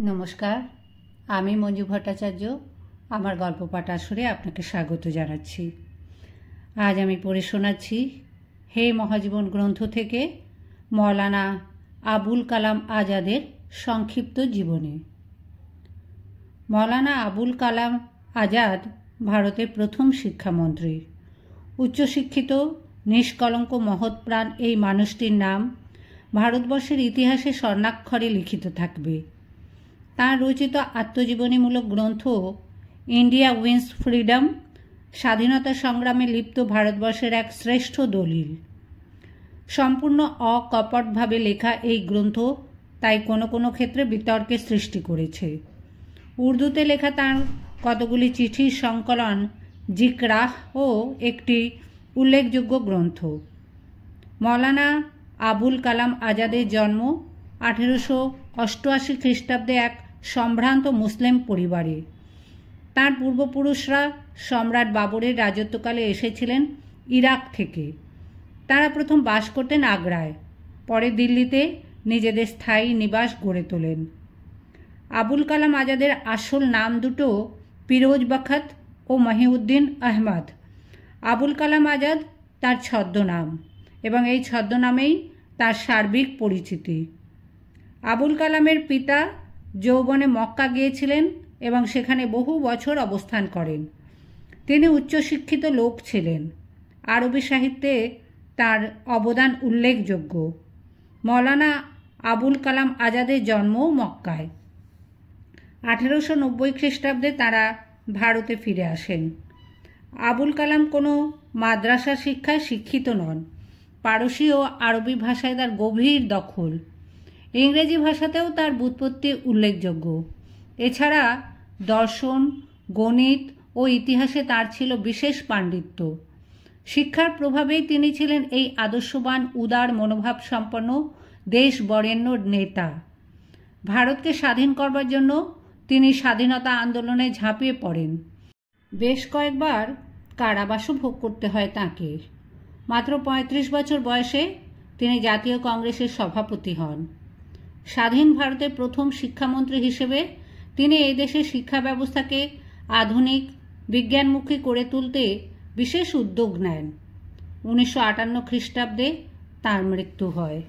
নমস্কার, আমি মঞ্জু ভট্টাচার্য। আমার গল্প পাঠ আসরে আপনাকে স্বাগত জানাচ্ছি। আজ আমি পড়ে শোনাচ্ছি হে মহাজীবন গ্রন্থ থেকে মৌলানা আবুল কালাম আজাদের সংক্ষিপ্ত জীবনী। মৌলানা আবুল কালাম আজাদ ভারতের প্রথম শিক্ষামন্ত্রী। উচ্চশিক্ষিত, নিষ্কলঙ্ক, মহৎপ্রাণ এই মানুষটির নাম ভারতবর্ষের ইতিহাসে স্বর্ণাক্ষরে লিখিত থাকবে। তাঁর রচিত আত্মজীবনীমূলক গ্রন্থ ইন্ডিয়া উইন্স ফ্রিডম স্বাধীনতা সংগ্রামে লিপ্ত ভারতবর্ষের এক শ্রেষ্ঠ দলিল। সম্পূর্ণ অকপটভাবে লেখা এই গ্রন্থ তাই কোনো কোনো ক্ষেত্রে বিতর্কের সৃষ্টি করেছে। উর্দুতে লেখা তাঁর কতগুলি চিঠির সংকলন জিকরাহ ও একটি উল্লেখযোগ্য গ্রন্থ। মৌলানা আবুল কালাম আজাদের জন্ম 1888 খ্রিস্টাব্দে এক সম্ভ্রান্ত মুসলিম পরিবারে। তাঁর পূর্বপুরুষরা সম্রাট বাবরের রাজত্বকালে এসেছিলেন ইরাক থেকে। তারা প্রথম বাস করতেন আগ্রায়, পরে দিল্লিতে নিজেদের স্থায়ী নিবাস গড়ে তোলেন। আবুল কালাম আজাদের আসল নাম দুটো পিরোজ বখত ও মহিউদ্দিন আহমদ। আবুল কালাম আজাদ তার ছদ্মনাম এবং এই ছদ্মনামেই তার সার্বিক পরিচিতি। আবুল কালামের পিতা যৌবনে মক্কা গিয়েছিলেন এবং সেখানে বহু বছর অবস্থান করেন। তিনি উচ্চশিক্ষিত লোক ছিলেন। আরবি সাহিত্যে তার অবদান উল্লেখযোগ্য। মৌলানা আবুল কালাম আজাদের জন্মও মক্কায়। 1890 খ্রিস্টাব্দে তারা ভারতে ফিরে আসেন। আবুল কালাম কোনো মাদ্রাসা শিক্ষায় শিক্ষিত নন। পারসি ও আরবি ভাষায় তার গভীর দখল। ইংরেজি ভাষাতেও তার ব্যুৎপত্তি উল্লেখযোগ্য। এছাড়া দর্শন, গণিত ও ইতিহাসে তার ছিল বিশেষ পাণ্ডিত্য। শিক্ষার প্রভাবেই তিনি ছিলেন এই আদর্শবান, উদার মনোভাব সম্পন্ন, দেশ বরেণ্য নেতা। ভারতকে স্বাধীন করবার জন্য তিনি স্বাধীনতা আন্দোলনে ঝাঁপিয়ে পড়েন। বেশ কয়েকবার কারাবাসও ভোগ করতে হয় তাঁকে। মাত্র 35 বছর বয়সে তিনি জাতীয় কংগ্রেসের সভাপতি হন। স্বাধীন ভারতের প্রথম শিক্ষামন্ত্রী হিসেবে তিনি এই দেশের শিক্ষা ব্যবস্থাকে আধুনিক, বিজ্ঞানমুখী করে তুলতে বিশেষ উদ্যোগ নেন। 1958 খ্রিস্টাব্দে তাঁর মৃত্যু হয়।